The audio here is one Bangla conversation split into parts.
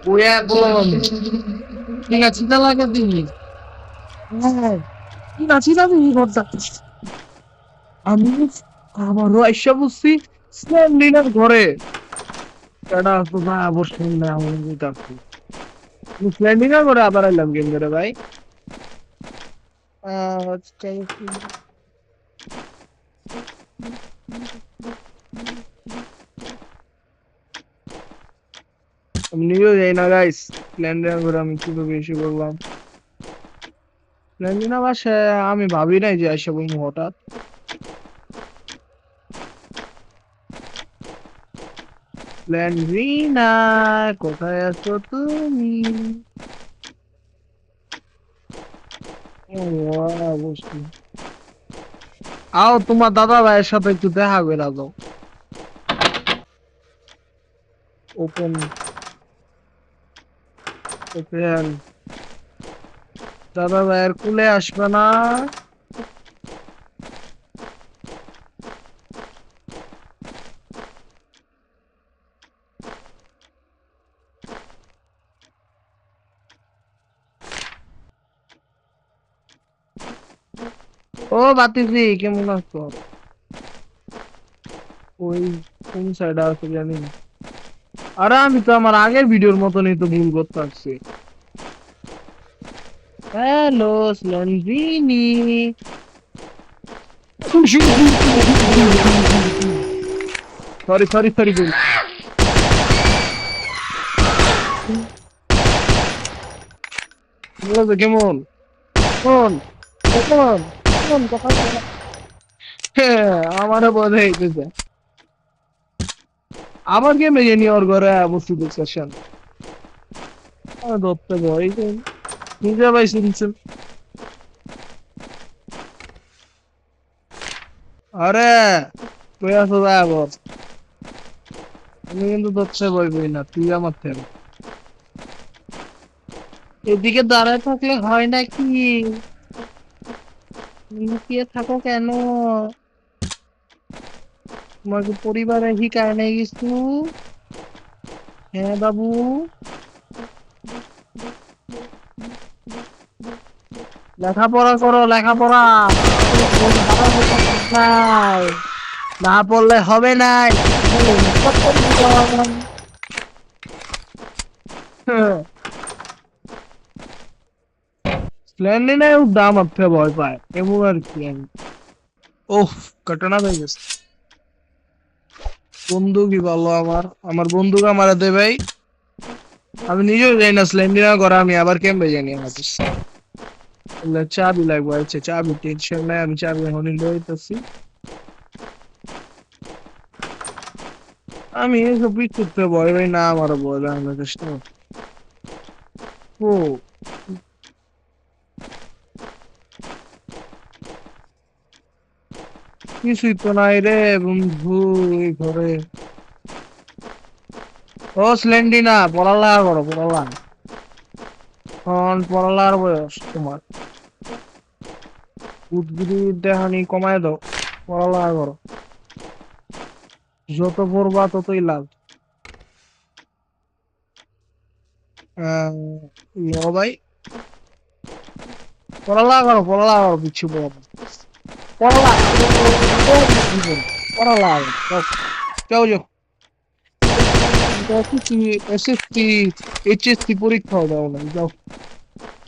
ওয়া বললাম ঠিক আছে চিন্তা লাগে দিবি হ্যাঁ ঠিক আছে দিবি কথা আমি আমারও আইসা বসছি স্ল্যান্ডিনার ঘরে এটা তো না অবশ্যই না আমি বুঝতে স্ল্যান্ডিনার ঘরে আবার এলাম গেম ধরে ভাই আজকে আমি নিজেও যাই না গাইস স্ল্যান্ডিনার ঘরে আমি কিভাবে এসে বললাম স্ল্যান্ডিনা বাসে আমি ভাবি নাই যে আইসা বলবো হঠাৎ স্ল্যান্ডিনা কোথায় আছো তুমি অবশ্যই আও তোমার দাদা ভাইয়ের সাথে একটু দেখা করে দাও ওপেন ওপেন দাদা ভাইয়ের কুলে আসবে না ও বাতিজি কেমন আছো ওই কোন সাইডে আছে জানি না আরে আমি তো আমার আগের ভিডিওর মতনই তো ভুল করতে পারছি হ্যালো স্ল্যান্ডিনি সরি সরি সরি বল কেমন কোন কোন কোন কথা হ্যাঁ আমারও বোঝা হইতেছে আমার গেমে জানি ওর ঘরে বসে ডিসকাশন আমি ধরতে ভয় নিজে ভাই শুনছেন আরে তুই আসো বস আমি কিন্তু ধরতে ভয় পাই না তুই আমার থেকে এদিকে দাঁড়ায় থাকলে হয় নাকি লুকিয়ে থাকো কেন তোমাকে পরিবারে শিকায় নাই কিছু হ্যাঁ বাবু লেখাপড়া করো লেখাপড়া নাই না পড়লে হবে নাই স্ল্যান্ডিনায় দাম আপনি ভয় পায় এমন আর কি আমি ওহ ঘটনা হয়ে গেছে বন্ধু কি বলো আমার আমার বন্ধু আমার দে ভাই আমি নিজেও যাই না স্ল্যান্ডিনা করা আমি আবার কেমবে জানি আমাদের চাবি লাগবে আচ্ছা চাবি টেনশন নাই আমি চাবি এখনই লইতেছি আমি এসব করতে ভয় ভাই না আমার ভয় লাগে কৃষ্ণ ও কিছুই তো নাই রে বন্ধু এই ঘরে ও স্ল্যান্ডিনা পড়ালেখা করো পড়ালেখা এখন পড়ালেখার বয়স তোমার উদ্ভিদ দেহানি কমায় দাও পড়ালেখা করো যত পড়বা ততই লাভ ভাই পড়ালেখা করো পড়ালেখা করো কিছু বলো না। পড়ালেখা পড়ালেখা যাও যাও এসএসসি এইচএসসি পরীক্ষা দাও না যাও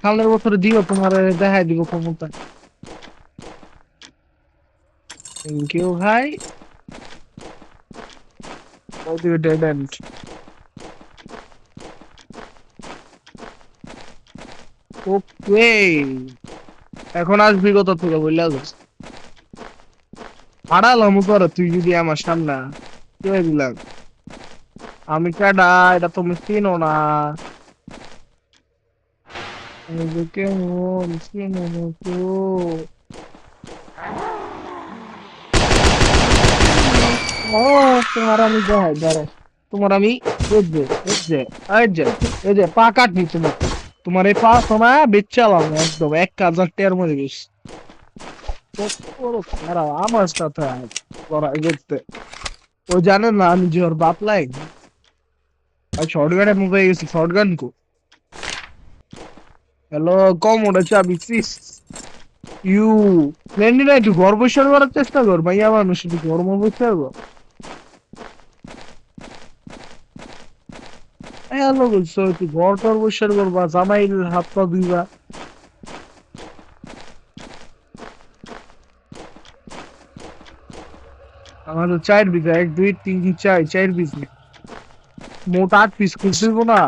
সামনের বছরে দিও তোমার দেখাই দিব ক্ষমতা থ্যাংক ইউ ভাই ডেড এন্ড ওকে এখন আসবি কত থেকে বললা হারালাম করে তুই যদি আমার সামনে কে দিলাম আমি কাডা এটা তুমি চিনো না কেমন চিনো না তো ও তোমার আমি দেখাই দাঁড়াই তোমার আমি বুঝবে বুঝছে এই যে পা কাটনি তোমার তোমার এই পা সময় বেচালাম একদম 1000 টাকার মধ্যে বেশ খারাপ আমার সাথে লড়াই করতে ও জানে না আমি যে ওর বাপ লাই ভাই শর্টগানে মুভ হয়ে গেছি, শর্টগান কো। হ্যালো, কম ওটা চাবি সিস ইউ লেন্ডি না, একটু ঘর বসার করার চেষ্টা কর ভাইয়া, মানুষ একটু গরম বসে কর। হ্যালো বলছো, একটু ঘর টর বসার করবা, জামাইয়ের হাত পা ধুইবা। আমার তো 4 বিঘা, 1 2 3 4 4 পিস, মোট 8 পিস খুঁজবো না।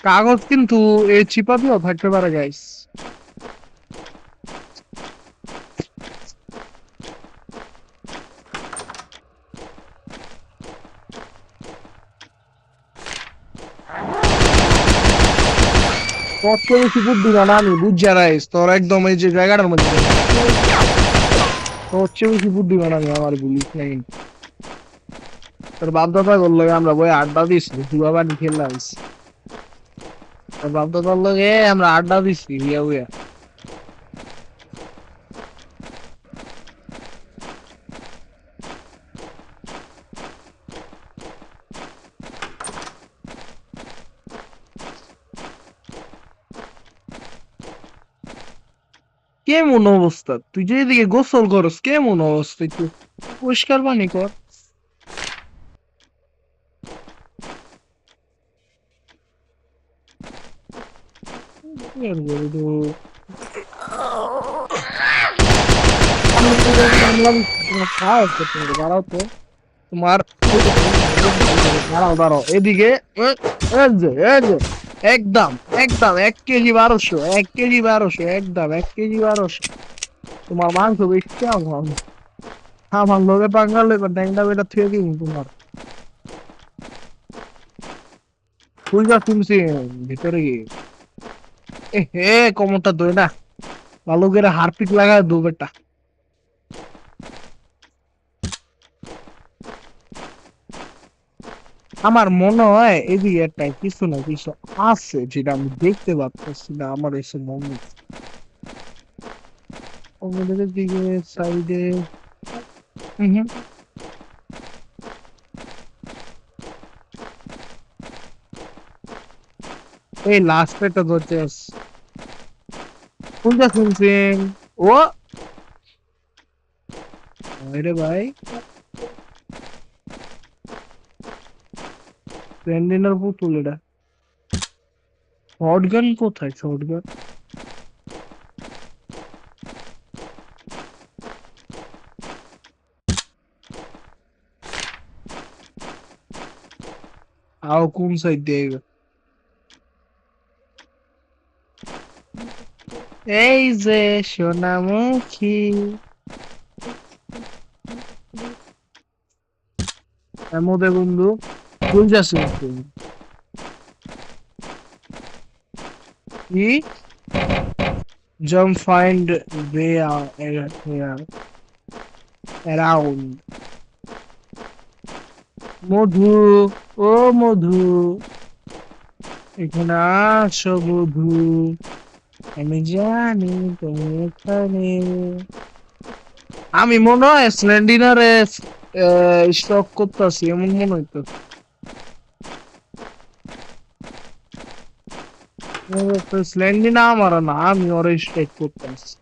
কাগজ কিন্তু এই চিপা দিয়েও থাকতে পারে গাইস। কত বেশি বুদ্ধি না আমি বুঝা রাইস তোর, একদম এই যে জায়গাটার মধ্যে তোর চেয়ে বেশি বুদ্ধিমান আমি, আমার বলিস নাই। তোর বাপ দাদা করলো আমরা বই আড্ডা দিছি, জুয়া বাড়ি খেললাম। তোর বাপ দাদার লগে আমরা আড্ডা দিছি হিয়া উইয়া। কেমন অবস্থা? তুই যে এদিকে গোসল করস, কেমন অবস্থা? একটু পরিষ্কার পানি কর। দাঁড়াও তো, তোমার দাঁড়াও দাঁড়াও এদিকে। এই যে এই যে, একদম একদম 1 কেজি 1200, 1 কেজি 1200, একদম 1 কেজি 1200। তোমার মাংস বেশি আমার, আমার লোকে পাঙ্গাল এবার ড্যাংটা বেটা থুয়ে দিন তোমার। বুঝলা শুনছি ভিতরে গিয়ে এ হে কোমরটা ধরে না, ভালো করে হারপিক লাগায় দু বেটা। আমার মনে হয় এদিকে একটা কিছু না কিছু আছে, যেটা আমি দেখতে পাচ্ছি না, আমার এসে মনে হচ্ছে। আমাদের দিকে সাইডে এই লাস্ট একটা ধরছে। কোনটা শুনছেন? ও আরে ভাই, ব্র্যান্ডিনার পুতুল এটা। শটগান কোথায়? শটগান আও কোন সাইড দিয়ে আইবে? এই যে সোনামুখী, এমদে বন্ধু ভুল যাচ্ছে কি? Jump find way out here around. মধু, ও মধু, এখানে আসো মধু, আমি জানি তুমি এখানে। আমি মনে হয় স্ল্যান্ডিনারে স্টক করতেছি, এমন মনে হইতো। স্ল্যান্ডিনা আমার না, আমি ওর স্টক করতেছি।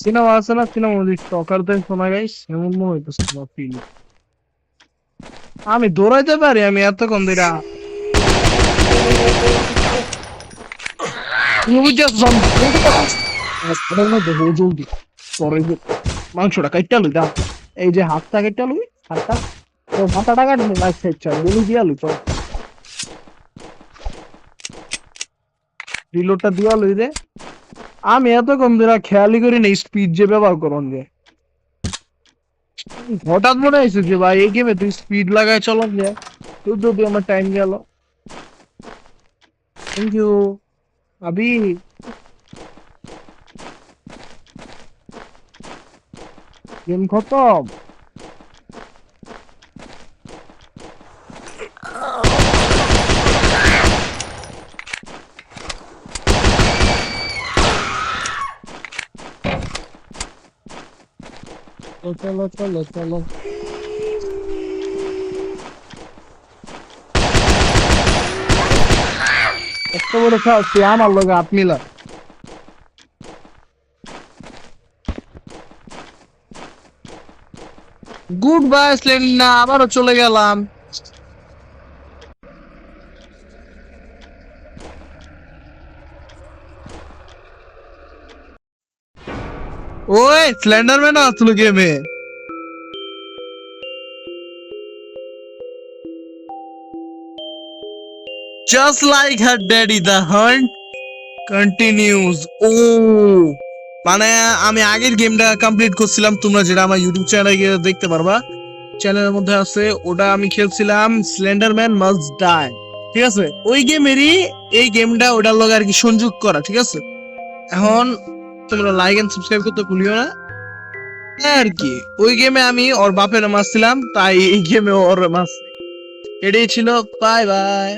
সিনেমা আছে না, সিনেমা স্টকার দেয় শোনা গাইস, এমন মনে হইতেছে আমার ফিল। আমি দৌড়াইতে পারি, আমি এতক্ষণ ধরে জলদি মাংসটা কাইটা লই দা, এই যে হাতটা কাইটা লই, হাতটা তো মাথাটা কাটলে লাগছে, ইচ্ছা বলি দিয়া লই তো, রিলোডটা দিয়া লই রে। আমি এতক্ষণ ধরে খেয়ালই করি না স্পিড যে ব্যবহার করন যে, হঠাৎ মনে হয়েছে যে ভাই এই গেমে তুই স্পিড লাগায় চলন যে, তুই যদি আমার টাইম গেল। থ্যাংক ইউ আবি। গেম খতম। চলো চলো চলো। এত বড় সাহস তুই আমার লগে হাত মিলা। গুড বাই স্লেন্ডা, আবারও চলে গেলাম। ওই স্লেন্ডারম্যান আসলো গেমে। Just like her daddy, the hunt continues. ও মানে আমি আগের গেমটা কমপ্লিট করছিলাম, তোমরা যেটা আমার ইউটিউব চ্যানেলে গিয়ে দেখতে পারবা, চ্যানেলের মধ্যে আছে। ওটা আমি খেলছিলাম স্লেন্ডারম্যান মাস্ট ডাই, ঠিক আছে? ওই গেমেরই এই গেমটা ওটার লগে আর কি সংযোগ করা, ঠিক আছে? এখন তোমরা লাইক এন্ড সাবস্ক্রাইব করতে ভুলিও না আর কি। ওই গেমে আমি ওর বাপের মারছিলাম, তাই এই গেমে ওর মারছি। এটাই ছিল। Bye bye.